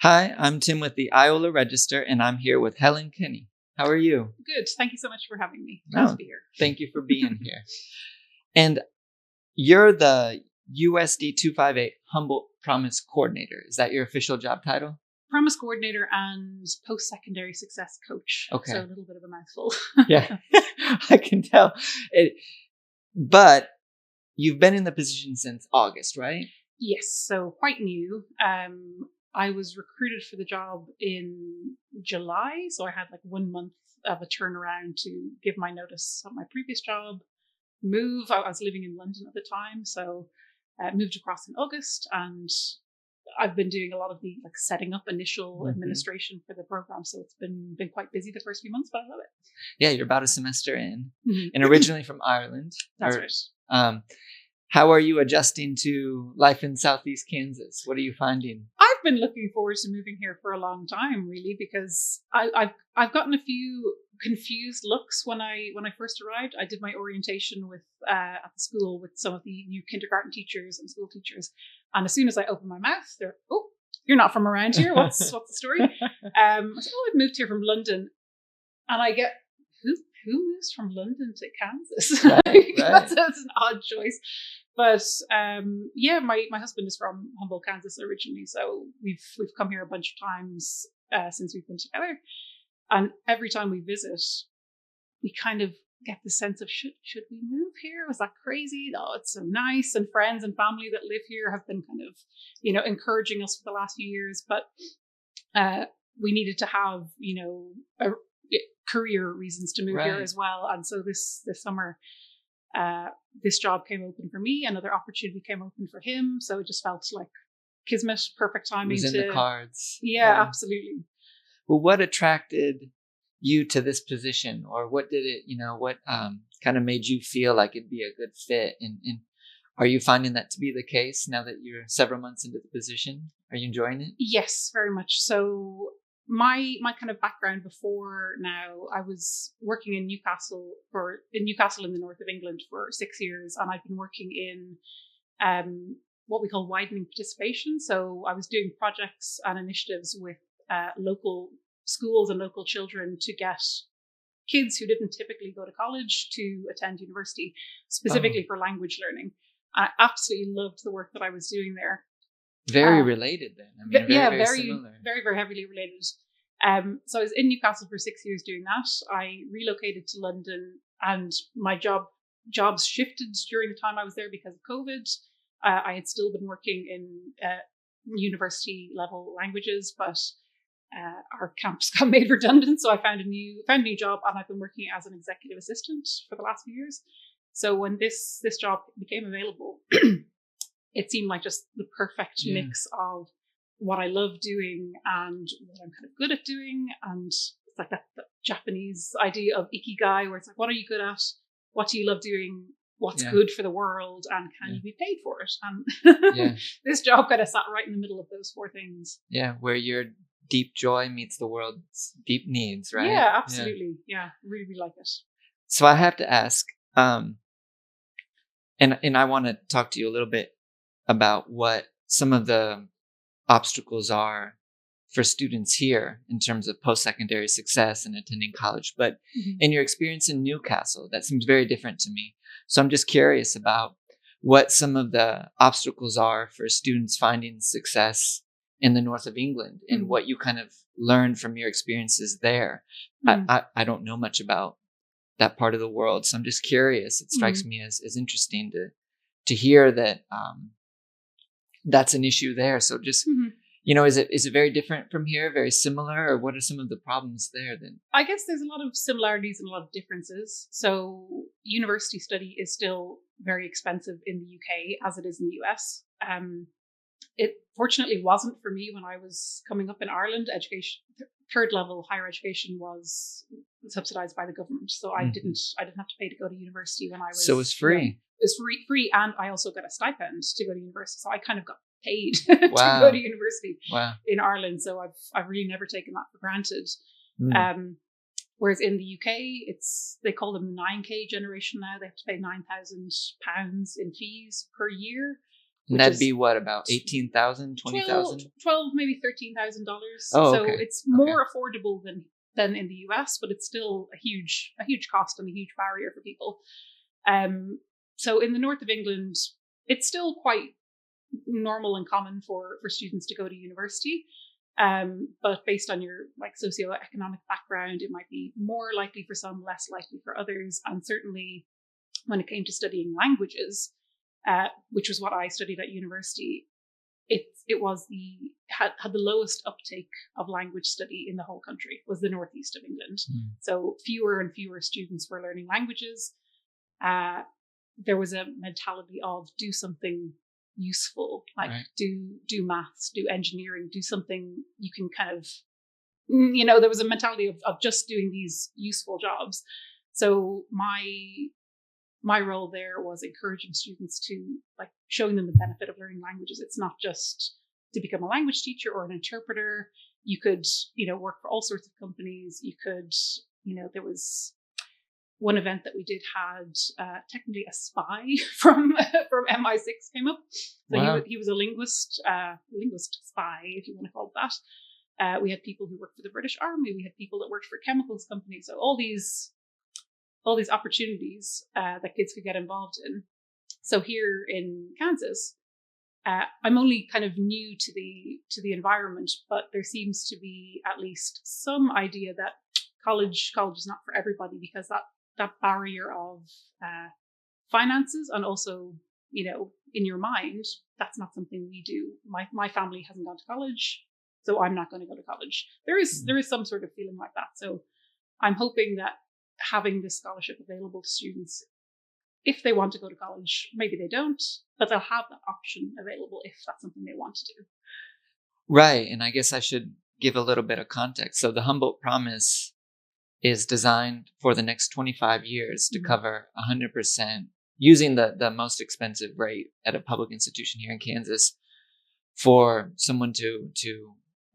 Hi, I'm Tim with the Iola Register, and I'm here with Helen Kenny. How are you? Good. Thank you so much for having me. Nice to be here. Thank you for being here. And you're the USD 258 Humboldt Promise Coordinator. Is that your official job title? Promise Coordinator and Post-Secondary Success Coach. Okay. So a little bit of a mouthful. Yeah, I can tell. But you've been in the position since August, right? Yes. So quite new. I was recruited for the job in July. So I had like 1 month of a turnaround to give my notice at my previous job, move. I was living in London at the time. So moved across in August, and I've been doing a lot of the setting up initial administration for the program. So it's been quite busy the first few months, but I love it. Yeah, you're about a semester in, and originally from Ireland. That's right. How are you adjusting to life in Southeast Kansas? What are you finding? I've been looking forward to moving here for a long time, really, because I've gotten a few confused looks when I first arrived. I did my orientation with at the school with some of the new kindergarten teachers and school teachers, and as soon as I opened my mouth, they're, "Oh, you're not from around here. What's the story?" I said, "Oh, I've moved here from London," and I get, who moves from London to Kansas? Right. That's an odd choice. But yeah, my husband is from Humboldt, Kansas originally, so we've come here a bunch of times since we've been together, and every time we visit, we kind of get the sense of should we move here? Was that crazy? Oh, it's so nice, and friends and family that live here have been kind of encouraging us for the last few years, but we needed to have career reasons to move here as well, and so this summer. This job came open for me, another opportunity came open for him. So it just felt like kismet, perfect timing. It was in the cards. Yeah, absolutely. Well, what attracted you to this position, or what did it, what kind of made you feel like it'd be a good fit? And are you finding that to be the case now that you're several months into the position? Are you enjoying it? Yes, very much. So my kind of background before now, I was working in Newcastle in the north of England for 6 years, and I've been working in what we call widening participation. So I was doing projects and initiatives with local schools and local children to get kids who didn't typically go to college to attend university, specifically for language learning. I absolutely loved the work that I was doing there. Very related then. I mean, very similar. Very heavily related. So I was in Newcastle for 6 years doing that. I relocated to London, and my jobs shifted during the time I was there because of COVID. I had still been working in university level languages, but our campus got made redundant. So I found a new job, and I've been working as an executive assistant for the last few years. So when this job became available, it seemed like just the perfect mix of what I love doing and what I'm kind of good at doing. And it's like that Japanese idea of ikigai, where it's like, what are you good at? What do you love doing? What's good for the world? And can you be paid for it? And this job kind of sat right in the middle of those four things. Yeah, where your deep joy meets the world's deep needs, right? Yeah, absolutely. Yeah, really like it. So I have to ask, and I want to talk to you a little bit about what some of the obstacles are for students here in terms of post-secondary success and attending college. But in your experience in Newcastle, that seems very different to me. So I'm just curious about what some of the obstacles are for students finding success in the north of England and what you kind of learned from your experiences there. I don't know much about that part of the world, so I'm just curious. It strikes me as interesting to hear that that's an issue there. So just, is it very different from here, very similar, or what are some of the problems there then? I guess there's a lot of similarities and a lot of differences. So university study is still very expensive in the UK as it is in the US. It fortunately wasn't for me when I was coming up in Ireland. Education, third level higher education was subsidized by the government. So I didn't have to pay to go to university when I was. So it was free. It was free, and I also got a stipend to go to university. So I kind of got paid to go to university in Ireland. So I've really never taken that for granted. Whereas in the UK, they call them the 9K generation now. They have to pay £9,000 in fees per year. And that'd be what, about $18,000, $20,000? 12 maybe $13,000. Oh, so okay. it's more affordable than in the US, but it's still a huge cost and a huge barrier for people. So in the north of England, it's still quite normal and common for students to go to university. But based on your like socioeconomic background, it might be more likely for some, less likely for others. And certainly when it came to studying languages, which was what I studied at university, it was had the lowest uptake of language study in the whole country, was the northeast of England. So fewer and fewer students were learning languages. There was a mentality of do something useful, like do maths, do engineering, do something you can kind of, there was a mentality of just doing these useful jobs. So my role there was encouraging students to, like, showing them the benefit of learning languages. It's not just to become a language teacher or an interpreter. You could, work for all sorts of companies. You could, there was one event that we did had technically a spy from MI6 came up. So wow. he was a linguist spy, if you want to call it that. We had people who worked for the British Army. We had people that worked for chemicals companies. So all these opportunities that kids could get involved in. So here in Kansas, I'm only kind of new to the environment, but there seems to be at least some idea that college is not for everybody, because that barrier of finances, and also, in your mind, that's not something we do. My family hasn't gone to college, so I'm not going to go to college. There is some sort of feeling like that. So I'm hoping that having this scholarship available to students, if they want to go to college, maybe they don't, but they'll have that option available if that's something they want to do. Right. And I guess I should give a little bit of context. So the Humboldt Promise is designed for the next 25 years to cover 100%, using the most expensive rate at a public institution here in Kansas, for someone to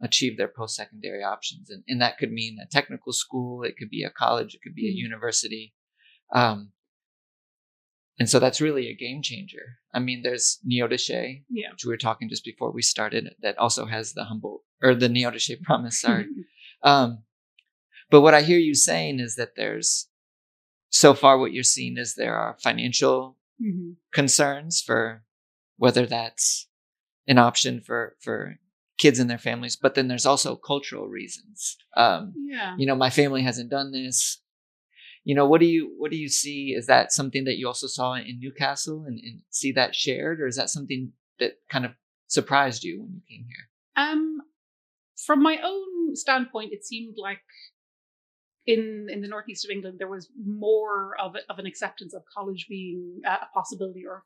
achieve their post-secondary options. And that could mean a technical school, it could be a college, it could be a university. And so that's really a game changer. I mean, there's Neodeshe, which we were talking just before we started, that also has the the Neodeshe Promise, sorry. But what I hear you saying is that so far what you're seeing is there are financial concerns for whether that's an option for kids and their families, but then there's also cultural reasons. My family hasn't done this. What do you see? Is that something that you also saw in Newcastle and see that shared, or is that something that kind of surprised you when you came here? From my own standpoint, it seemed like in the northeast of England, there was more of an acceptance of college being a possibility, or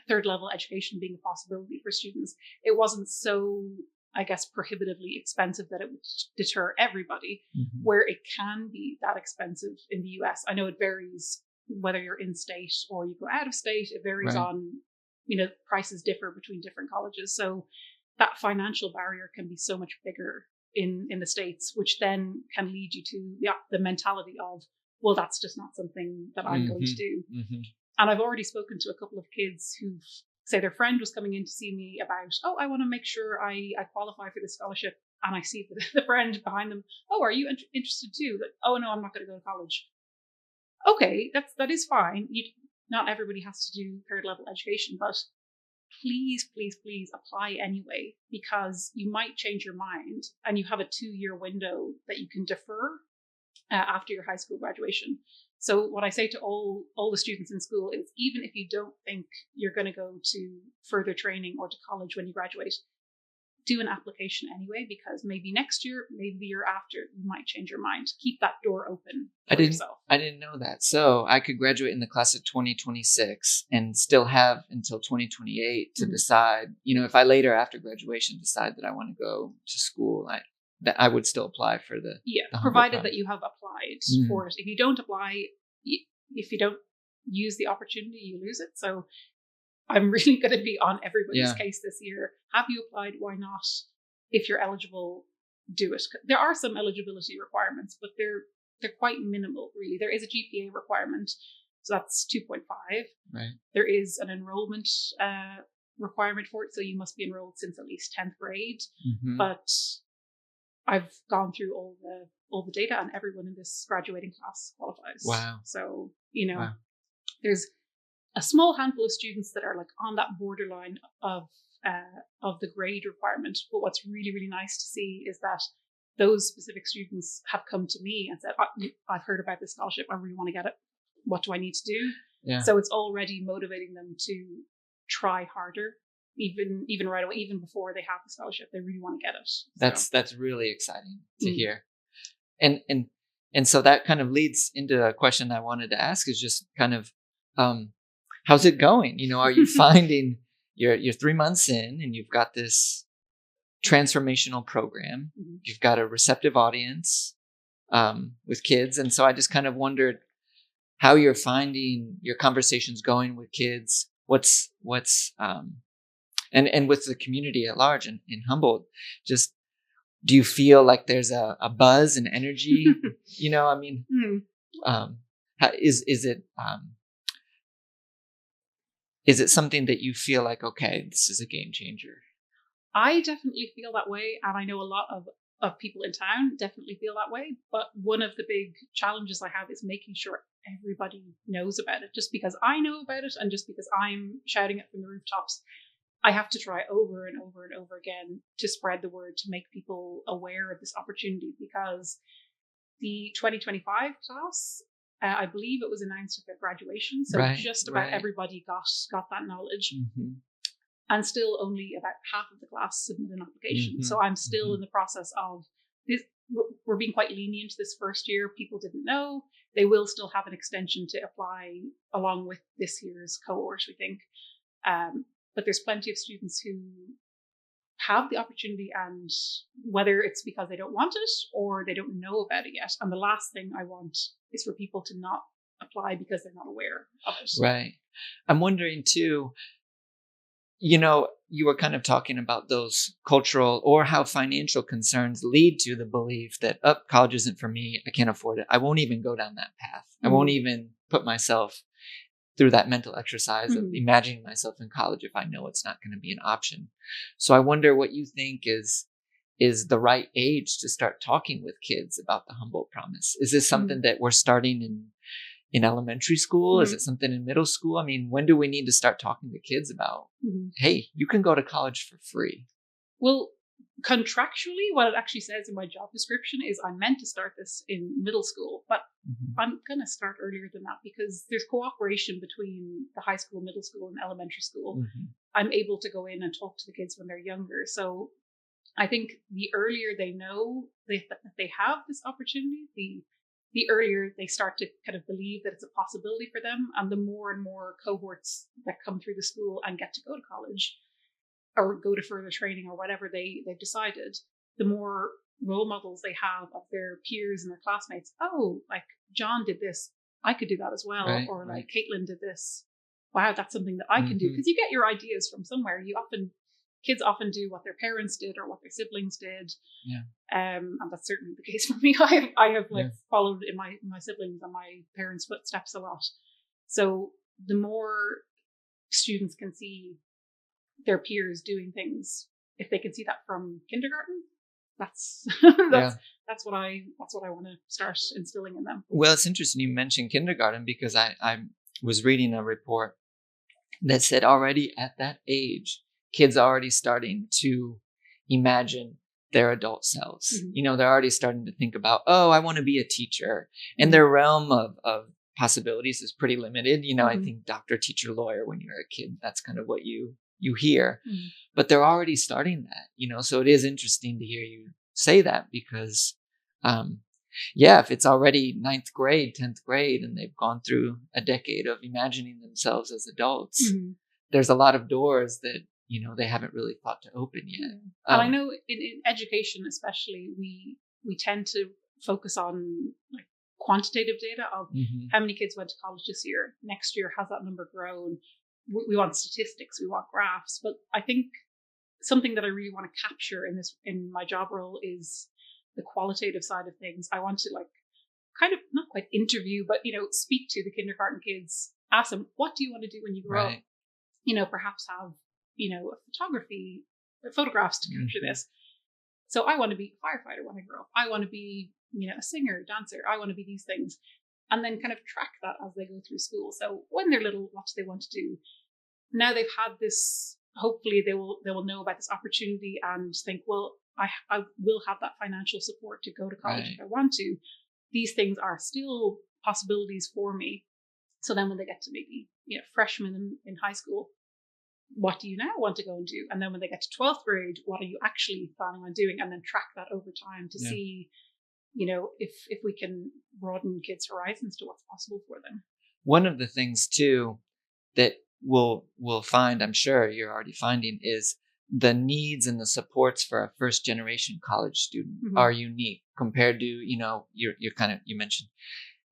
third level education being a possibility for students. It wasn't so, I guess, prohibitively expensive that it would deter everybody, where it can be that expensive in the US. I know it varies whether you're in state or you go out of state. It varies on, prices differ between different colleges. So that financial barrier can be so much bigger in the States, which then can lead you to the mentality of, well, that's just not something that I'm going to do. And I've already spoken to a couple of kids who've, say, their friend was coming in to see me about, I want to make sure I qualify for this scholarship. And I see the friend behind them, are you interested too? Like, oh, no, I'm not going to go to college. Okay, that is fine. Not everybody has to do third level education, but please, please, please apply anyway, because you might change your mind and you have a 2-year window that you can defer after your high school graduation. So what I say to all the students in school is, even if you don't think you're going to go to further training or to college when you graduate, do an application anyway, because maybe next year, maybe the year after, you might change your mind. Keep that door open for yourself. I didn't know that. So I could graduate in the class of 2026 and still have until 2028 to decide, if I later after graduation decide that I want to go to school, that I would still apply for the provided that you have applied for it. If you don't apply, if you don't use the opportunity, you lose it. So I'm really going to be on everybody's case this year. Have you applied? Why not? If you're eligible, do it. There are some eligibility requirements, but they're quite minimal, really. There is a GPA requirement, so that's 2.5. Right. There is an enrollment requirement for it, so you must be enrolled since at least 10th grade. Mm-hmm. But I've gone through all the data, and everyone in this graduating class qualifies. Wow. So, Wow. there's a small handful of students that are like on that borderline of the grade requirement. But what's really, really nice to see is that those specific students have come to me and said, I've heard about this scholarship. I really want to get it. What do I need to do? Yeah. So it's already motivating them to try harder, even right away, even before they have the scholarship. They really want to get it. That's really exciting to hear. And so that kind of leads into a question I wanted to ask, is just kind of, how's it going? Are you finding you're 3 months in and you've got this transformational program, you've got a receptive audience with kids. And so I just kind of wondered how you're finding your conversations going with kids, what's and with the community at large in Humboldt. Just, do you feel like there's a buzz and energy? Is it something that you feel like, okay, this is a game changer? I definitely feel that way, and I know a lot of people in town definitely feel that way. But one of the big challenges I have is making sure everybody knows about it. Just because I know about it, and just because I'm shouting it from the rooftops, I have to try over and over and over again to spread the word, to make people aware of this opportunity. Because the 2025 class, I believe it was announced at their graduation, so just about everybody got that knowledge. And still only about half of the class submitted an application. So I'm still in the process of this. We're being quite lenient this first year. People didn't know. They will still have an extension to apply along with this year's cohort, we think. But there's plenty of students who have the opportunity, and whether it's because they don't want it or they don't know about it yet. And the last thing I want is for people to not apply because they're not aware of it. Right. I'm wondering too, you were kind of talking about those cultural or how financial concerns lead to the belief that, college isn't for me. I can't afford it. I won't even go down that path. I won't even put myself through that mental exercise of imagining myself in college if I know it's not going to be an option. So I wonder what you think is the right age to start talking with kids about the Humboldt Promise. Is this something that we're starting in elementary school? Is it something in middle school? I mean, when do we need to start talking to kids about, hey, you can go to college for free? Well, contractually, what it actually says in my job description is I'm meant to start this in middle school, but I'm going to start earlier than that because there's cooperation between the high school, middle school, and elementary school. I'm able to go in and talk to the kids when they're younger. So I think the earlier they know that they have this opportunity, the earlier they start to kind of believe that it's a possibility for them, and the more and more cohorts that come through the school and get to go to college or go to further training or whatever they've decided, the more role models they have of their peers and their classmates. Oh, like John did this, I could do that as well. Or like Caitlin did this. Wow, that's something that I can do. Because you get your ideas from somewhere. Kids often do what their parents did or what their siblings did. And that's certainly the case for me. I have followed in my siblings and my parents' footsteps a lot. So the more students can see their peers doing things, if they can see that from kindergarten, that's what I want to start instilling in them. Well, it's interesting you mentioned kindergarten because I was reading a report that said already at that age, kids are already starting to imagine their adult selves. They're already starting to think about, I want to be a teacher. And their realm of possibilities is pretty limited. I think doctor, teacher, lawyer, when you're a kid, that's kind of what you hear. But they're already starting that, so it is interesting to hear you say that because, if it's already 9th grade, 10th grade, and they've gone through a decade of imagining themselves as adults, there's a lot of doors that, they haven't really thought to open yet. And I know in education, especially, we tend to focus on like quantitative data of how many kids went to college this year. Next year, has that number grown? We want statistics, we want graphs. But I think something that I really want to capture in my job role is the qualitative side of things. I want to kind of not quite interview, but speak to the kindergarten kids, ask them, what do you want to do when you grow up? Perhaps have photography, photographs to capture this. So I want to be a firefighter when I grow up. I want to be, a singer, dancer. I want to be these things. And then kind of track that as they go through school. So when they're little, what do they want to do? Now they've had this, hopefully they will know about this opportunity and think, well, I will have that financial support to go to college if I want to. These things are still possibilities for me. So then when they get to maybe, freshmen in high school, what do you now want to go and do? And then when they get to 12th grade, what are you actually planning on doing? And then track that over time to see, if we can broaden kids' horizons to what's possible for them. One of the things too that we'll find, I'm sure you're already finding, is the needs and the supports for a first generation college student are unique compared to, you mentioned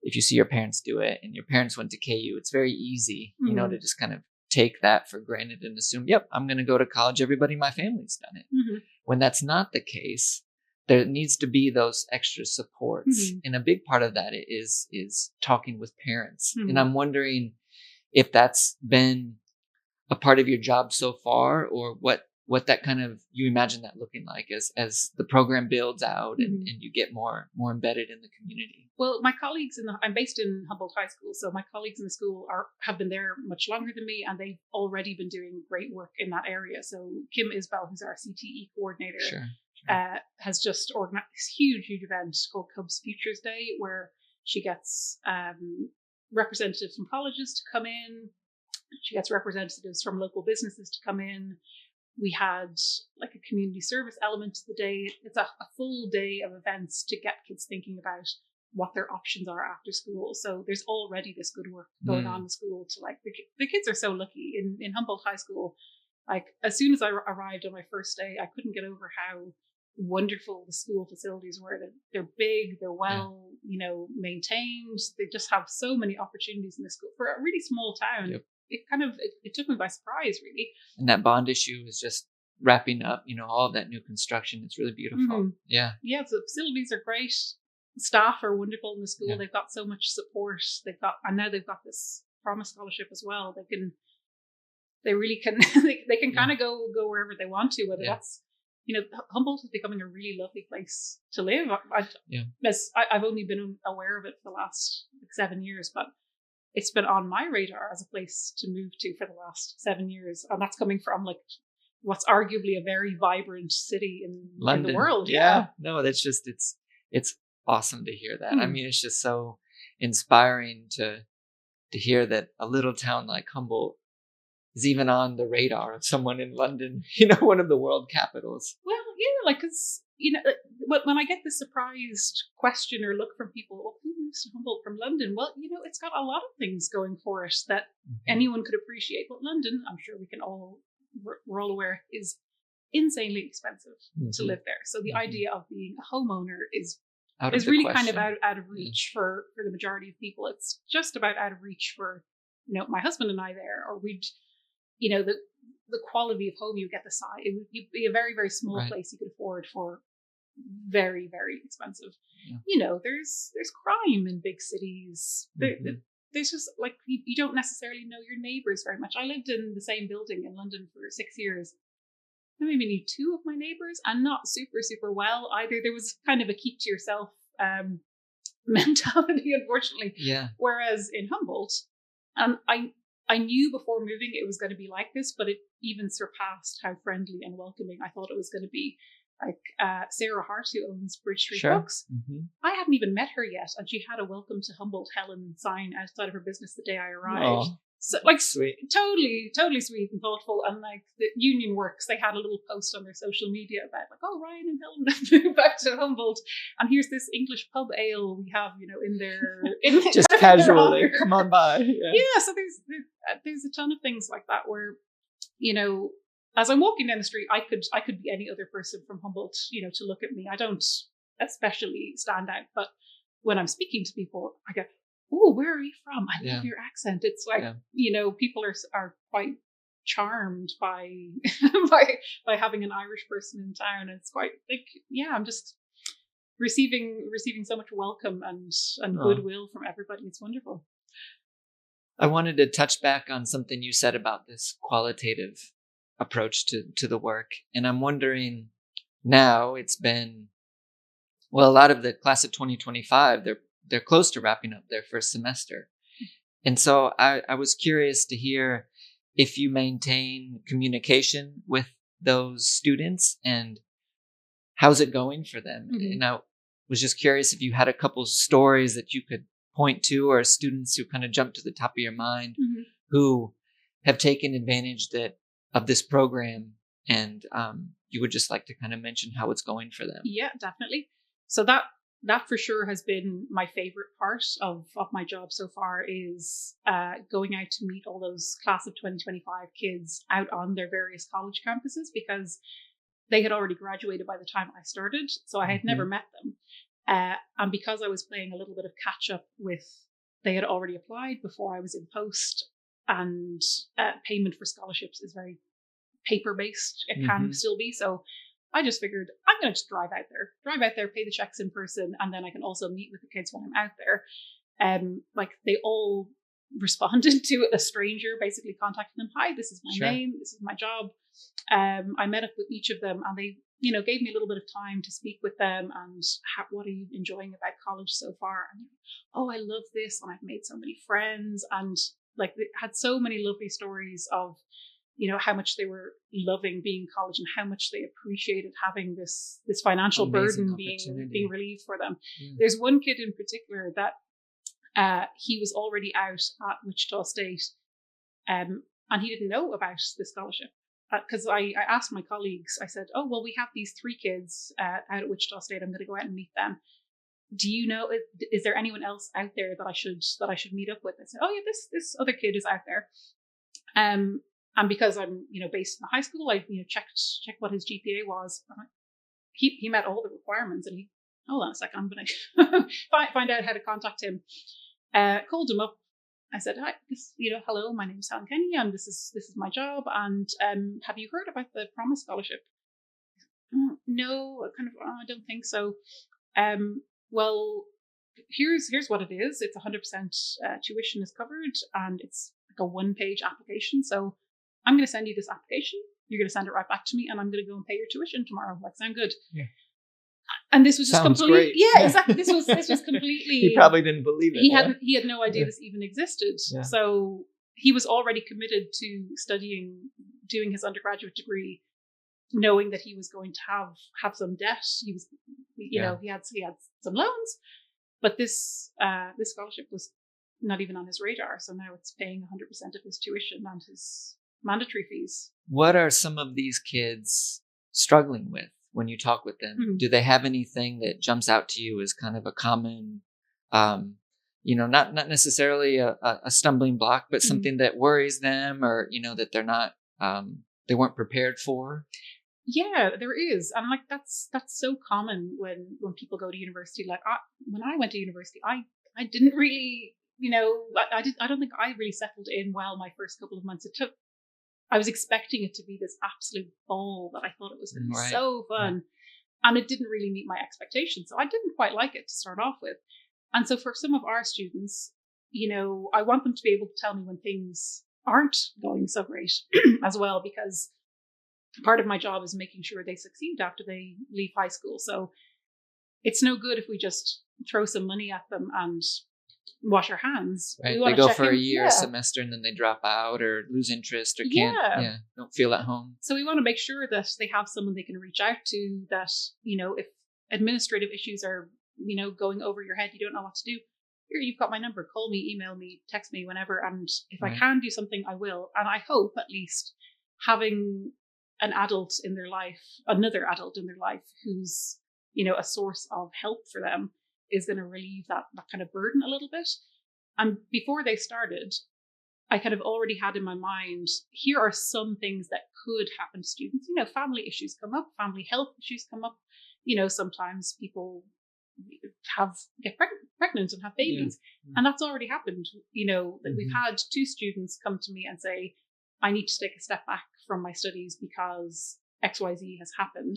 if you see your parents do it and your parents went to KU, it's very easy, to just kind of take that for granted and assume, yep, I'm going to go to college. Everybody in my family's done it. When that's not the case, there needs to be those extra supports. And a big part of that is talking with parents. And I'm wondering if that's been a part of your job so far, or what that kind of, you imagine that looking like as the program builds out and you get more embedded in the community. Well, my colleagues I'm based in Humboldt High School, so my colleagues in the school have been there much longer than me, and they've already been doing great work in that area. So Kim Isbell, who's our CTE coordinator, has just organized this huge event called Cubs Futures Day, where she gets representatives from colleges to come in. She gets representatives from local businesses to come in. We had like a community service element to the day. It's a full day of events to get kids thinking about what their options are after school. So there's already this good work going on in the school to the kids are so lucky in Humboldt High School. Like as soon as I arrived on my first day, I couldn't get over how wonderful the school facilities were. They're big, they're well, maintained. They just have so many opportunities in the school for a really small town. Yep. It took me by surprise, really. And that bond issue is just wrapping up, all of that new construction. It's really beautiful. Yeah. Yeah. So the facilities are great. Staff are wonderful in the school. Yeah. They've got so much support. Now they've got this Promise scholarship as well. They really can, they can kind of go wherever they want to, whether that's, Humboldt is becoming a really lovely place to live. I've only been aware of it for the last 7 years, but it's been on my radar as a place to move to for the last 7 years. And that's coming from what's arguably a very vibrant city in the world. Yeah. No, that's just, it's awesome to hear that. I mean, it's just so inspiring to hear that a little town like Humboldt is even on the radar of someone in London, one of the world capitals. Well, yeah, because, when I get the surprised question or look from people, well, who moves to Humboldt from London? Well, it's got a lot of things going for it that anyone could appreciate. But London, I'm sure we're all aware, is insanely expensive to live there. So the idea of being a homeowner is really kind of out of reach for the majority of people. It's just about out of reach for, my husband and I there, or we'd, the quality of home you get, the size, it would be a very, very small place you could afford for very, very expensive. Yeah. There's crime in big cities. There's just you don't necessarily know your neighbors very much. I lived in the same building in London for 6 years. I maybe knew 2 of my neighbors, and not super, super well either. There was kind of a keep to yourself mentality, unfortunately. Yeah. Whereas in Humboldt, I knew before moving it was going to be like this, but it even surpassed how friendly and welcoming I thought it was going to be. Sarah Hart, who owns Bridge Street Books, I hadn't even met her yet, and she had a welcome to Humboldt Helen sign outside of her business the day I arrived. Oh, so, sweet. totally sweet and thoughtful. And the Union Works, they had a little post on their social media about Ryan and Helen have moved back to Humboldt, and here's this English pub ale we have, in their just casually come on by. Yeah. So there's a ton of things like that where, as I'm walking down the street, I could be any other person from Humboldt, to look at me. I don't especially stand out, but when I'm speaking to people, I go, "Oh, where are you from? I love your accent." It's people are quite charmed by by having an Irish person in town. It's quite I'm just receiving so much welcome and goodwill from everybody. It's wonderful. I wanted to touch back on something you said about this qualitative approach to the work. And I'm wondering now, it's been, well, a lot of the class of 2025, they're close to wrapping up their first semester. And so I was curious to hear if you maintain communication with those students and how's it going for them. And I was just curious if you had a couple stories that you could point to, or students who kind of jump to the top of your mind who have taken advantage of this program, and you would just like to kind of mention how it's going for them. Yeah, definitely. So that for sure has been my favorite part of my job so far, is going out to meet all those class of 2025 kids out on their various college campuses, because they had already graduated by the time I started. So I had never met them. And because I was playing a little bit of catch up with, they had already applied before I was in post, and payment for scholarships is very paper based. It can still be. So I just figured I'm going to just drive out there, pay the checks in person, and then I can also meet with the kids when I'm out there. Like they all responded to a stranger, basically contacting them. Hi, this is my name. This is my job. I met up with each of them, and they, gave me a little bit of time to speak with them and what are you enjoying about college so far? And oh, I love this, and I've made so many friends, and like they had so many lovely stories of, how much they were loving being in college and how much they appreciated having this financial burden being relieved for them. There's one kid in particular that he was already out at Wichita State, and he didn't know about the scholarship. Because I asked my colleagues, I said, oh, well, we have these 3 kids out at Wichita State. I'm going to go out and meet them. Do you know, is there anyone else out there that I should meet up with? I said, oh yeah, this other kid is out there. And because I'm, based in the high school, I, checked what his GPA was. He met all the requirements, and hold on a second, I'm going to find out how to contact him. Called him up. I said, hi, hello, my name is Helen Kenny, and this is my job. And have you heard about the Promise Scholarship? No, I don't think so. Well, here's what it is. It's 100% tuition is covered, and it's like a 1-page application. So I'm going to send you this application. You're going to send it right back to me, and I'm going to go and pay your tuition tomorrow. Like, sound good? Yeah. And this was just completely, exactly. This was completely. He probably didn't believe it. He had no idea this even existed. Yeah. So he was already committed to doing his undergraduate degree, knowing that he was going to have some debt. He was, he had some loans, but this scholarship was not even on his radar. So now it's paying 100% of his tuition and his mandatory fees. What are some of these kids struggling with when you talk with them? Do they have anything that jumps out to you as kind of a common, not necessarily a stumbling block, but something that worries them, or, that they're not, they weren't prepared for? Yeah, there is. And like, that's so common when people go to university. Like when I went to university, I didn't really, I don't think I really settled in well my first couple of months. I was expecting it to be this absolute ball that I thought it was going to be so fun. Yeah. And it didn't really meet my expectations. So I didn't quite like it to start off with. And so for some of our students, I want them to be able to tell me when things aren't going so great as well, because part of my job is making sure they succeed after they leave high school. So it's no good if we just throw some money at them and wash our hands. Right. They go for a year, semester, and then they drop out or lose interest or don't feel at home. So we want to make sure that they have someone they can reach out to, that, if administrative issues are, going over your head, you don't know what to do. Here, you've got my number. Call me, email me, text me whenever. And if I can do something, I will. And I hope at least having another adult in their life who's, a source of help for them is going to relieve that kind of burden a little bit. And before they started, I kind of already had in my mind, here are some things that could happen to students. Family issues come up, family health issues come up. Sometimes people get pregnant and have babies. Yeah. And that's already happened. That we've had 2 students come to me and say, I need to take a step back from my studies because XYZ has happened.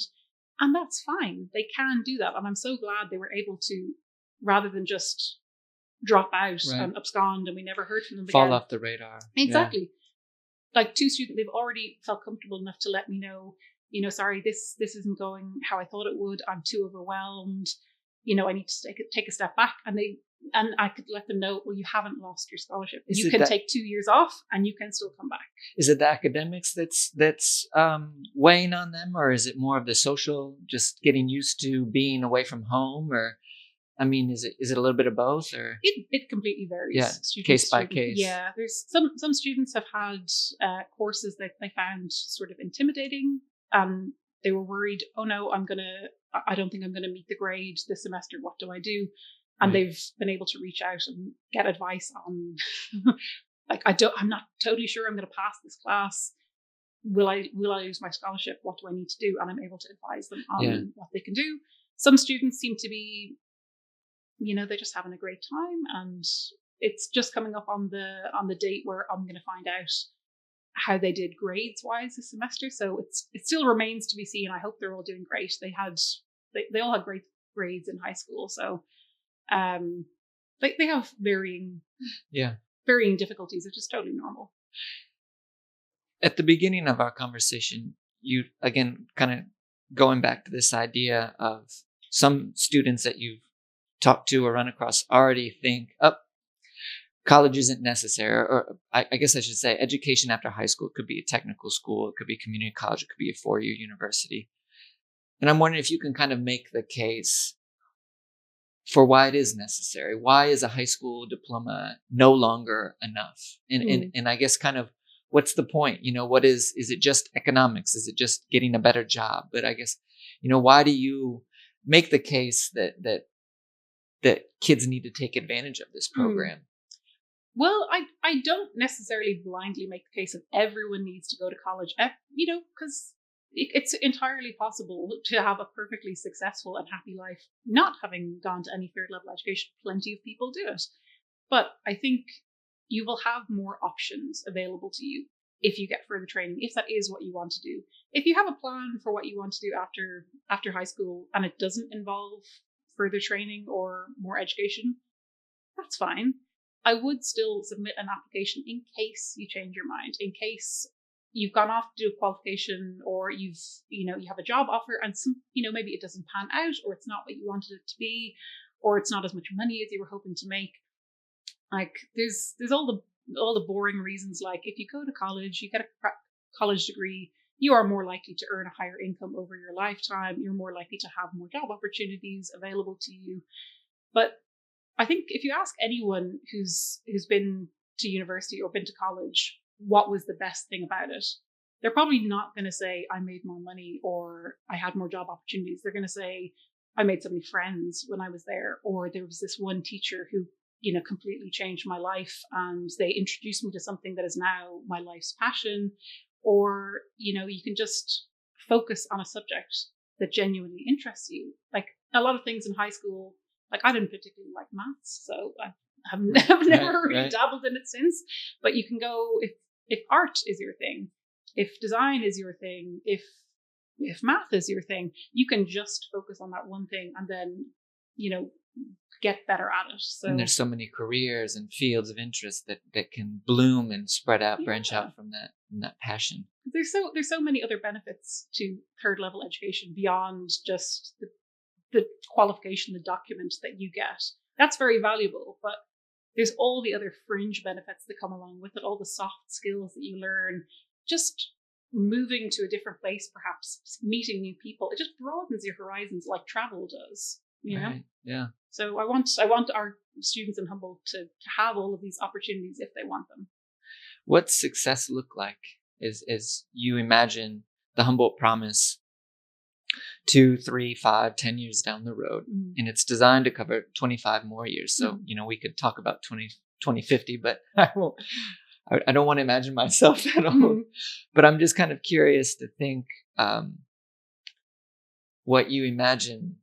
And that's fine. They can do that. And I'm so glad they were able to, rather than just drop out and abscond and we never heard from them again. Fall off the radar. Exactly. like two students, they've already felt comfortable enough to let me know, sorry, this isn't going how I thought it would. I'm too overwhelmed. I need to take a step back. And I could let them know, well, you haven't lost your scholarship. You can take 2 years off and you can still come back. Is it the academics that's weighing on them, or is it more of the social, just getting used to being away from home? Or, I mean, is it a little bit of both, or it completely varies? Yeah, case by case. Yeah, there's some students have had courses that they found sort of intimidating. They were worried, oh no, I don't think I'm gonna meet the grade this semester. What do I do? And they've been able to reach out and get advice on, like, I'm not totally sure I'm going to pass this class. Will I lose my scholarship? What do I need to do? And I'm able to advise them on what they can do. Some students seem to be, they're just having a great time, and it's just coming up on the date where I'm going to find out how they did grades wise this semester. So it still remains to be seen. I hope they're all doing great. They all had great grades in high school. So they have varying difficulties, which is totally normal. At the beginning of our conversation, you again kind of going back to this idea of some students that you've talked to or run across already think, college isn't necessary, or I guess I should say education after high school. It could be a technical school, it could be community college, it could be a 4-year university. And I'm wondering if you can kind of make the case for why it is necessary. Why is a high school diploma no longer enough? And I guess kind of what's the point? What is it just economics? Is it just getting a better job? But I guess, why do you make the case that kids need to take advantage of this program? Well, I don't necessarily blindly make the case that everyone needs to go to college, because it's entirely possible to have a perfectly successful and happy life not having gone to any third level education. Plenty of people do it. But I think you will have more options available to you if you get further training, if that is what you want to do. If you have a plan for what you want to do after high school and it doesn't involve further training or more education, that's fine. I would still submit an application in case you change your mind, in case you've gone off to do a qualification, or you have a job offer and maybe it doesn't pan out, or it's not what you wanted it to be, or it's not as much money as you were hoping to make. Like there's all the boring reasons, like if you go to college, you get a college degree, you are more likely to earn a higher income over your lifetime. You're more likely to have more job opportunities available to you. But I think if you ask anyone who's been to university or been to college, what was the best thing about it, they're probably not going to say I made more money or I had more job opportunities. They're going to say I made so many friends when I was there, or there was this one teacher who completely changed my life and they introduced me to something that is now my life's passion. Or you can just focus on a subject that genuinely interests you. Like a lot of things in high school, like I didn't particularly like maths, so I've never really dabbled in it since. But you can go, if art is your thing, if design is your thing, if math is your thing, you can just focus on that one thing and then get better at it. So, and there's so many careers and fields of interest that can bloom and spread out, branch out from that passion. There's so many other benefits to third level education beyond just the qualification, the document that you get. That's very valuable, but there's all the other fringe benefits that come along with it, all the soft skills that you learn, just moving to a different place, perhaps meeting new people. It just broadens your horizons like travel does, Right. Yeah. So I want our students in Humboldt to have all of these opportunities if they want them. What's success look like as you imagine the Humboldt Promise 2, 3, 5, 10 years down the road? Mm-hmm. And it's designed to cover 25 more years. So, mm-hmm. We could talk about 2050, but I won't. I don't want to imagine myself that old. Mm-hmm. But I'm just kind of curious to think what you imagine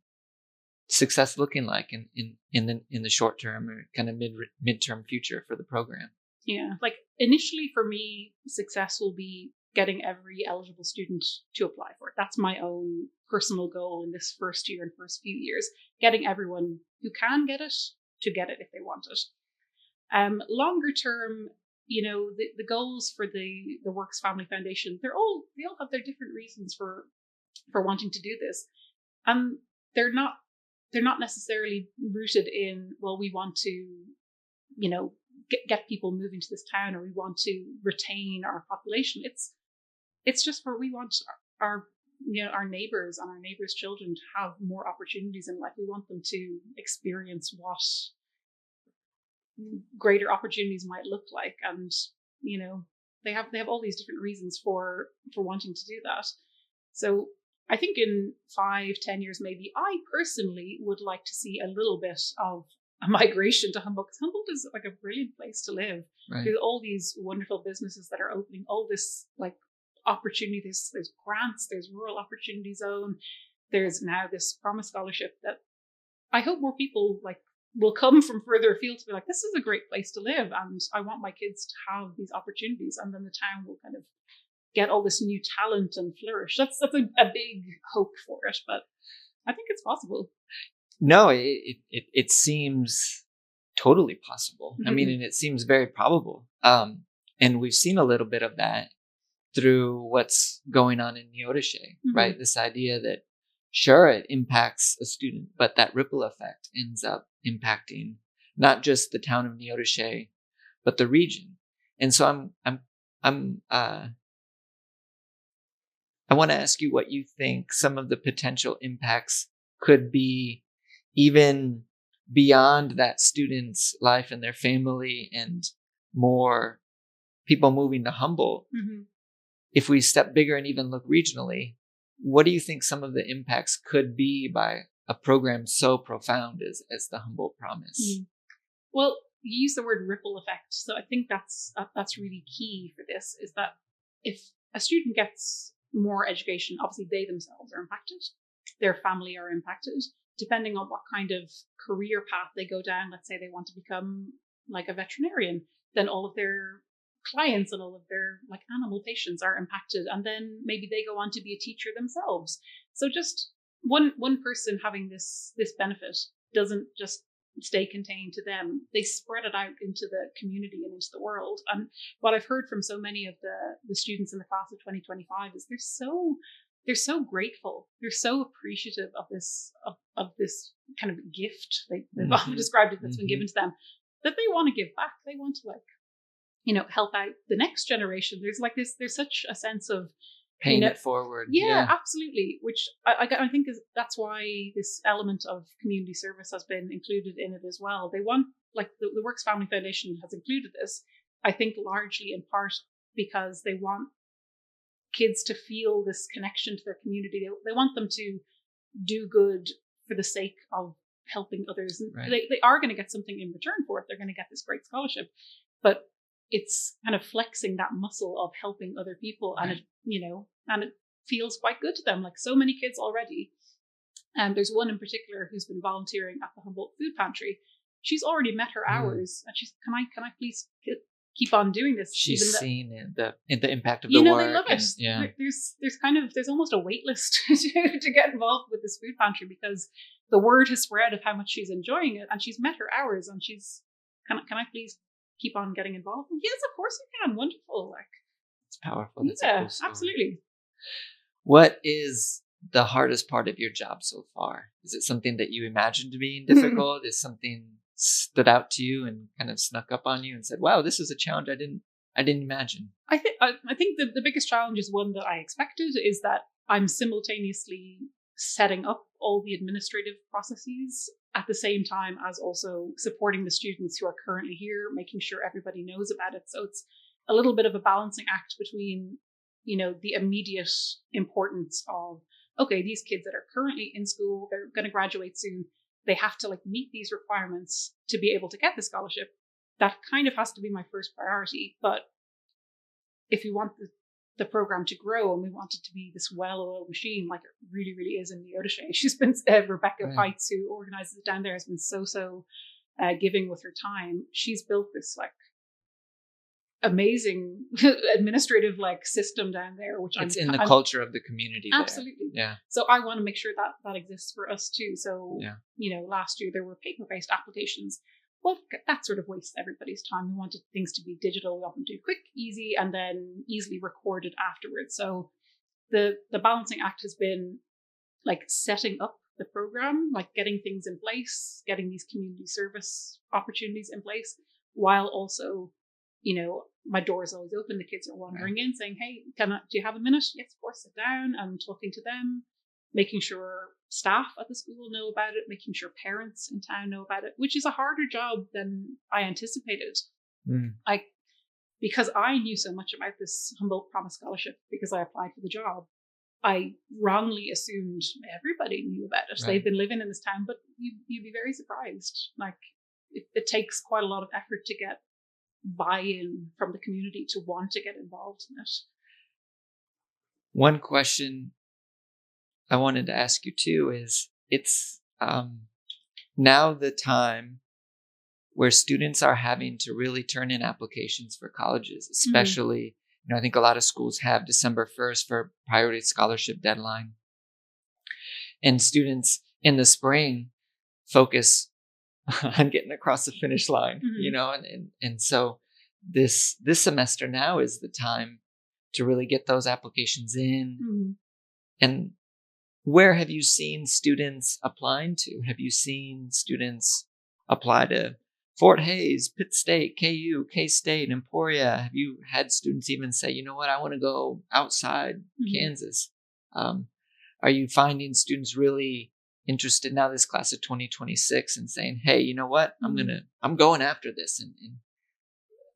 success looking like in the short term or kind of midterm future for the program. Yeah, like initially for me, success will be getting every eligible student to apply for it. That's my own personal goal in this first year and first few years, getting everyone who can get it to get it if they want it. Longer term, the goals for the Works Family Foundation, they all have their different reasons for wanting to do this. And they're not necessarily rooted in, well, we want to, get people moving to this town, or we want to retain our population. It's just where we want our our neighbors and our neighbors' children to have more opportunities in life. We want them to experience what greater opportunities might look like, and they have all these different reasons for wanting to do that. So I think in 5-10 years, maybe, I personally would like to see a little bit of a migration to Humboldt, because Humboldt is like a brilliant place to live. Right. There's all these wonderful businesses that are opening, all this like opportunity. There's grants, there's rural opportunity zone, there's now this Promise scholarship that I hope more people will come from further afield to be like, this is a great place to live, and I want my kids to have these opportunities, and then the town will kind of get all this new talent and flourish. That's a big hope for it, but I think it's possible. No, it seems totally possible. Mm-hmm. I mean, and it seems very probable. And we've seen a little bit of that through what's going on in Neodeshe, mm-hmm. right? This idea that, sure, it impacts a student, but that ripple effect ends up impacting not just the town of Neodeshe, but the region. And so I want to ask you what you think some of the potential impacts could be, even beyond that student's life and their family and more people moving to Humboldt. Mm-hmm. If we step bigger and even look regionally, what do you think some of the impacts could be by a program so profound as the Humboldt Promise? Mm-hmm. Well, you use the word ripple effect. So I think that's really key for this, is that if a student gets more education, obviously they themselves are impacted, their family are impacted, depending on what kind of career path they go down. Let's say they want to become like a veterinarian, then all of their clients and all of their like animal patients are impacted, and then maybe they go on to be a teacher themselves. So just one person having this benefit doesn't just stay contained to them. They spread it out into the community and into the world. And what I've heard from so many of the students in the class of 2025 is they're so grateful. They're so appreciative of this kind of gift. They've mm-hmm. often described it that's mm-hmm. been given to them, that they want to give back. They want to help out the next generation. There's such a sense of paying it forward. Yeah, absolutely. Which I think that's why this element of community service has been included in it as well. They want, like the Works Family Foundation has included this, I think largely in part because they want kids to feel this connection to their community. They want them to do good for the sake of helping others. And right. they are going to get something in return for it. They're going to get this great scholarship, but it's kind of flexing that muscle of helping other people. Right. And it feels quite good to them. Like so many kids already. And there's one in particular who's been volunteering at the Humboldt Food Pantry. She's already met her hours, and she's, can I please keep on doing this? She's seen the impact of the work. They love it. Yeah. There's almost a wait list to get involved with this food pantry, because the word has spread of how much she's enjoying it, and she's met her hours, and she's, can I please keep on getting involved? And yes, of course you can. Wonderful. It's powerful. That's yeah, cool story. Absolutely. What is the hardest part of your job so far? Is it something that you imagined being difficult? Is something stood out to you and kind of snuck up on you and said, wow, this is a challenge I didn't imagine? I think the biggest challenge is one that I expected, is that I'm simultaneously setting up all the administrative processes at the same time as also supporting the students who are currently here, making sure everybody knows about it. So it's a little bit of a balancing act between, the immediate importance of, okay, these kids that are currently in school, they're going to graduate soon. They have to meet these requirements to be able to get the scholarship. That kind of has to be my first priority. But if you want the program to grow and we want it to be this well-oiled machine, like it really, really is in Neodeshe. She's been, Rebecca right. Pites, who organizes it down there, has been so giving with her time. She's built this amazing administrative system down there, which it's in the culture of the community. Absolutely. There. Yeah. So I want to make sure that exists for us too. So, yeah. Last year there were paper-based applications. well, that sort of wastes everybody's time. We wanted things to be digital. We want them to do quick, easy, and then easily recorded afterwards. So the balancing act has been like setting up the program, like getting things in place, getting these community service opportunities in place, while also, my door is always open. The kids are wandering in saying, hey, do you have a minute? Yes, of course, sit down. I'm talking to them, making sure staff at the school know about it, making sure parents in town know about it, which is a harder job than I anticipated. Because I knew so much about this Humboldt Promise scholarship because I applied for the job, I wrongly assumed everybody knew about it. Right. They've been living in this town, but you'd be very surprised. Like it takes quite a lot of effort to get buy-in from the community to want to get involved in it. One question I wanted to ask you too is, it's now the time where students are having to really turn in applications for colleges, especially, I think a lot of schools have December 1st for priority scholarship deadline. And students in the spring focus on getting across the finish line, and so this semester now is the time to really get those applications in. And where have you seen students applying to? Have you seen students apply to Fort Hays, Pitt State, KU, K-State, Emporia? Have you had students even say, you know what, I want to go outside Kansas? Are you finding students really interested now, this class of 2026, and saying, hey, you know what, I'm going after this? And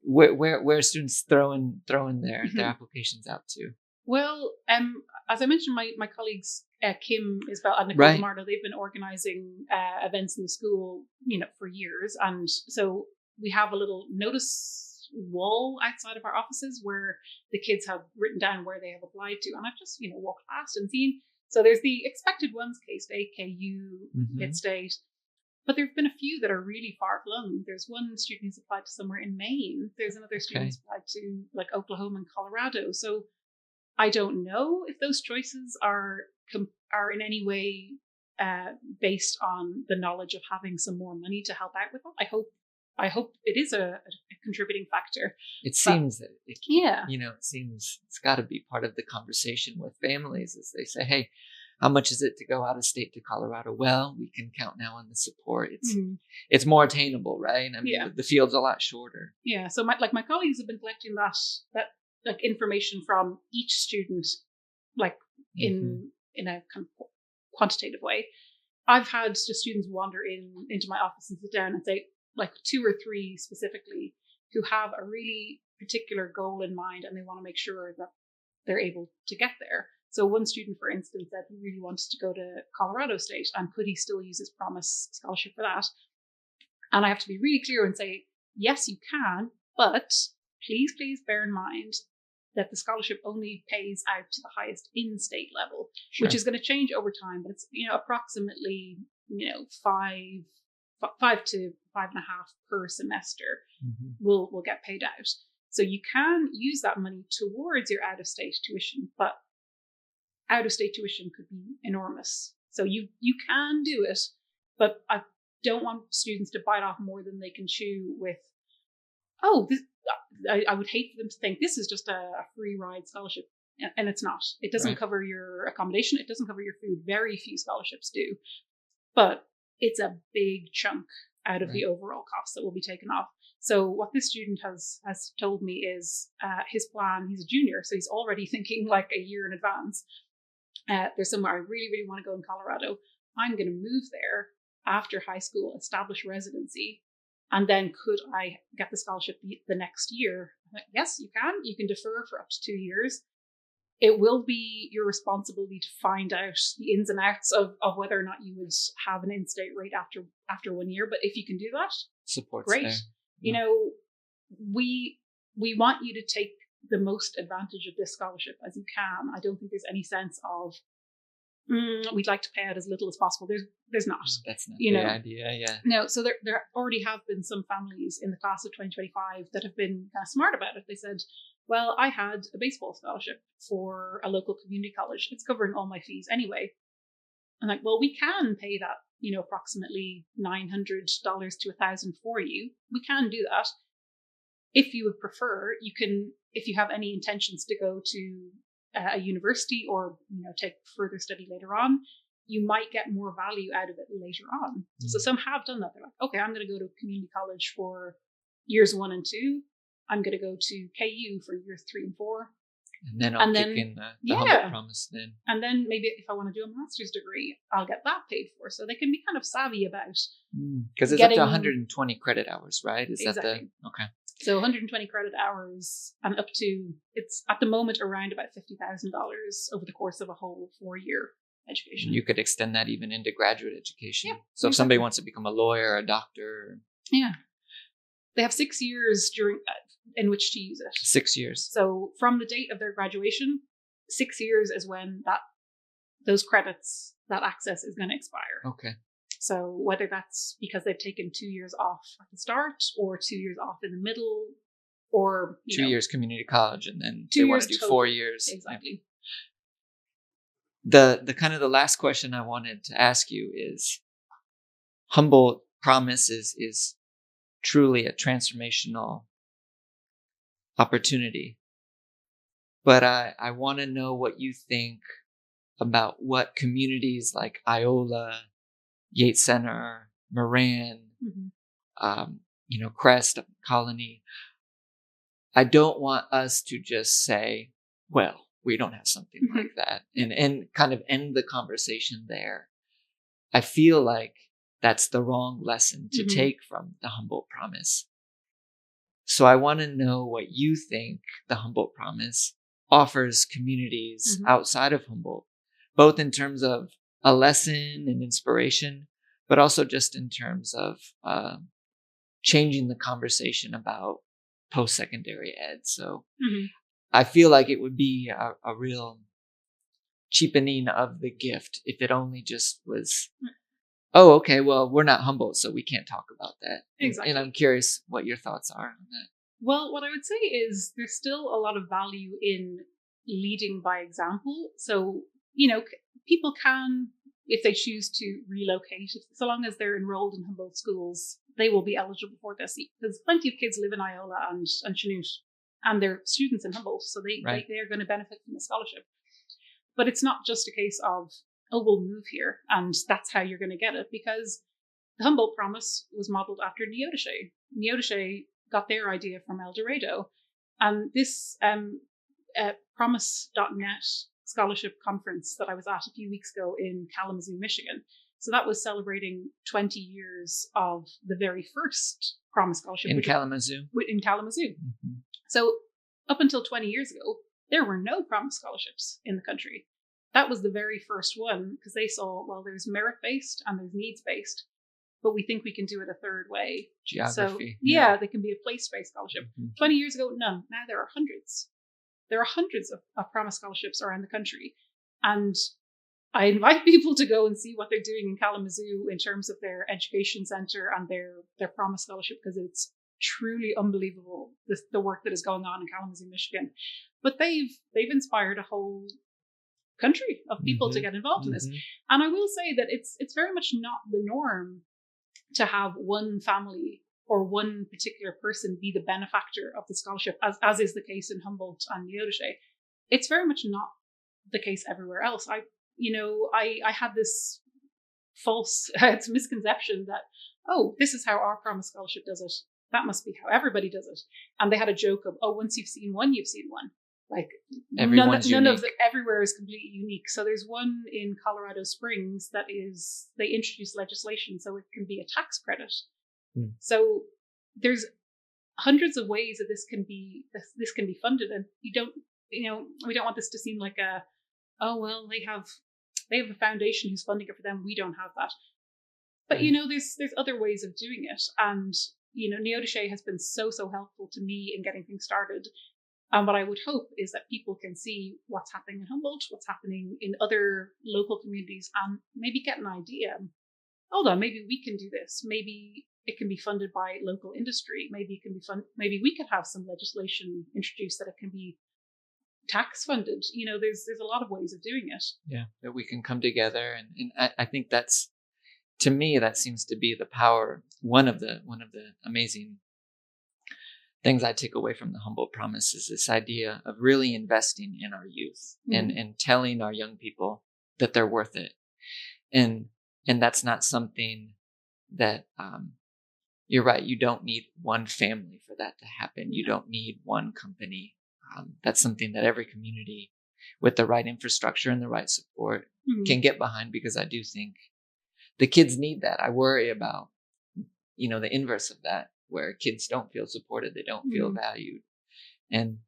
where are students throwing their applications out to? Well, as I mentioned, my colleagues, Kim, Isabel, and Nicole DeMardo, they've been organizing events in the school, for years. And so we have a little notice wall outside of our offices where the kids have written down where they have applied to. And I've just, walked past and seen. So there's the expected ones, K-State, KU, Pitt State. But there have been a few that are really far flung. There's one student who's applied to somewhere in Maine. There's another student who's applied to like Oklahoma and Colorado. So I don't know if those choices are in any way based on the knowledge of having some more money to help out with them. I hope it is a contributing factor. It seems that it seems it's got to be part of the conversation with families as they say, hey, how much is it to go out of state to Colorado? Well, we can count now on the support. It's more attainable, right? I mean, the field's a lot shorter. Yeah. So my colleagues have been collecting that like information from each student, like in a kind of quantitative way. I've had the students wander into my office and sit down and say, like 2 or 3 specifically, who have a really particular goal in mind and they want to make sure that they're able to get there. So one student, for instance, said he really wants to go to Colorado State, and could he still use his Promise scholarship for that? And I have to be really clear and say, yes, you can, but please bear in mind that the scholarship only pays out to the highest in-state level, which is going to change over time, but it's approximately 5 to 5.5 per semester will get paid out. So you can use that money towards your out-of-state tuition, but out-of-state tuition could be enormous. So you can do it, but I don't want students to bite off more than they can chew with, I would hate for them to think this is just a free ride scholarship. And it's not. It doesn't cover your accommodation. It doesn't cover your food. Very few scholarships do. But it's a big chunk out of the overall cost that will be taken off. So what this student has told me is his plan, he's a junior, so he's already thinking like a year in advance. There's somewhere I really, really want to go in Colorado. I'm going to move there after high school, establish residency, and then could I get the scholarship the next year? I'm like, yes, you can. You can defer for up to 2 years. It will be your responsibility to find out the ins and outs of whether or not you would have an in-state rate after 1 year. But if you can do that, support's great. there. Yeah. We want you to take the most advantage of this scholarship as you can. I don't think there's any sense of we'd like to pay out as little as possible. There's not. That's not the idea. Yeah. No. So there already have been some families in the class of 2025 that have been kind of smart about it. They said, well, I had a baseball scholarship for a local community college. It's covering all my fees anyway. I'm like, well, we can pay that approximately $900 to $1,000 for you. We can do that. If you would prefer, you can, if you have any intentions to go to a university or, take further study later on, you might get more value out of it later on. So some have done that. They're like, okay, I'm going to go to community college for years 1 and 2. I'm going to go to KU for years 3 and 4. And then I'll kick in the Humboldt Promise then. And then maybe if I want to do a master's degree, I'll get that paid for. So they can be kind of savvy about. Because it's up to 120 credit hours, right? Is exactly. that the... Okay. So 120 credit hours and up to, it's at the moment around about $50,000 over the course of a whole 4-year education. You could extend that even into graduate education. Yeah, so if somebody wants to become a lawyer, a doctor. Yeah. They have 6 years in which to use it. 6 years. So from the date of their graduation, 6 years is when those credits, that access is going to expire. Okay. So whether that's because they've taken 2 years off at the start or 2 years off in the middle or 2 years community college and then they want to do total. 4 years. Exactly. The kind of the last question I wanted to ask you is Humboldt Promise is truly a transformational opportunity. But I want to know what you think about what communities like Iola, Yates Center, Moran, Crest, Colony. I don't want us to just say, well, we don't have something like that and kind of end the conversation there. I feel like that's the wrong lesson to take from the Humboldt Promise. So I want to know what you think the Humboldt Promise offers communities outside of Humboldt, both in terms of a lesson and inspiration, but also just in terms of changing the conversation about post-secondary ed. So I feel like it would be a real cheapening of the gift if it only just was, oh, okay, well, we're not Humboldt, so we can't talk about that. Exactly. And I'm curious what your thoughts are on that. Well, what I would say is there's still a lot of value in leading by example. So, people can, if they choose to relocate, so long as they're enrolled in Humboldt schools, they will be eligible for this. Because plenty of kids live in Iola and Chanute, and they're students in Humboldt, so they're going to benefit from the scholarship. But it's not just a case of, oh, we'll move here, and that's how you're going to get it, because the Humboldt Promise was modeled after Neodeshe. Neodeshe got their idea from El Dorado. And this Promise.net scholarship conference that I was at a few weeks ago in Kalamazoo, Michigan. So that was celebrating 20 years of the very first Promise scholarship. In Kalamazoo? In Kalamazoo. So up until 20 years ago, there were no Promise scholarships in the country. That was the very first one because they saw, well, there's merit-based and there's needs-based, but we think we can do it a third way. Geography. So, they can be a place-based scholarship. 20 years ago, none. Now there are hundreds. There are hundreds of Promise scholarships around the country. And I invite people to go and see what they're doing in Kalamazoo in terms of their education center and their Promise scholarship, because it's truly unbelievable, the work that is going on in Kalamazoo, Michigan. But they've inspired a whole country of people to get involved in this. And I will say that it's very much not the norm to have one family or one particular person be the benefactor of the scholarship, as is the case in Humboldt and Neodeshe. It's very much not the case everywhere else. I had this false misconception that, oh, this is how our Promise scholarship does it. That must be how everybody does it. And they had a joke of, oh, once you've seen one, you've seen one. Like none of everywhere is completely unique. So there's one in Colorado Springs that they introduced legislation so it can be a tax credit. So there's hundreds of ways that this can be funded, and we don't want this to seem like they have a foundation who's funding it for them. We don't have that. But there's other ways of doing it, and Neodeshe has been so helpful to me in getting things started. And what I would hope is that people can see what's happening in Humboldt, what's happening in other local communities, and maybe get an idea. Hold on, maybe we can do this. Maybe it can be funded by local industry. Maybe it can be maybe we could have some legislation introduced that it can be tax funded. There's a lot of ways of doing it. Yeah, that we can come together, and I think that's to me, that seems to be the power. One of the amazing things I take away from the Humboldt Promise is this idea of really investing in our youth and telling our young people that they're worth it. And that's not something that, you're right. You don't need one family for that to happen. You don't need one company. That's something that every community with the right infrastructure and the right support can get behind, because I do think the kids need that. I worry about, the inverse of that, where kids don't feel supported. They don't feel valued. And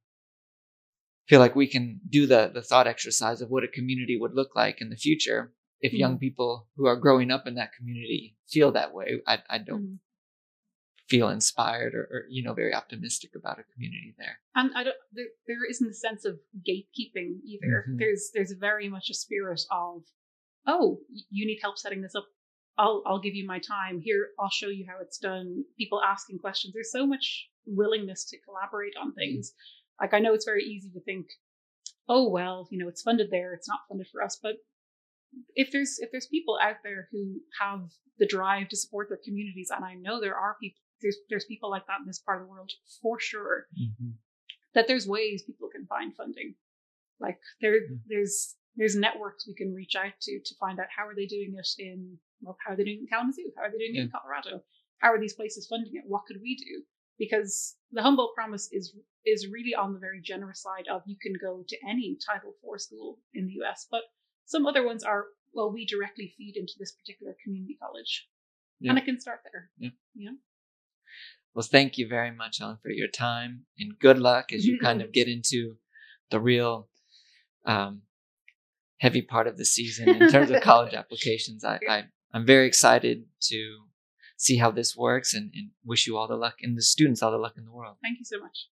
feel like we can do the thought exercise of what a community would look like in the future if young people who are growing up in that community feel that way. I don't feel inspired or very optimistic about a community there. And there isn't a sense of gatekeeping either. There's very much a spirit of, oh, you need help setting this up. I'll give you my time. Here, I'll show you how it's done. People asking questions. There's so much willingness to collaborate on things. Like, I know it's very easy to think, oh, well, it's funded there. It's not funded for us. But if there's people out there who have the drive to support their communities, and I know there are people, there's people like that in this part of the world for sure, that there's ways people can find funding. Like there's networks we can reach out to find out how are they doing it how are they doing it in Kalamazoo? How are they doing it in Colorado? How are these places funding it? What could we do? Because the Humboldt Promise is really on the very generous side of, you can go to any Title IV school in the US, but some other ones are, well, we directly feed into this particular community college. And it can start there. Well, thank you very much, Helen, for your time, and good luck as you kind of get into the real heavy part of the season in terms of college applications. I'm very excited to see how this works, and wish you all the luck, and the students all the luck in the world. Thank you so much.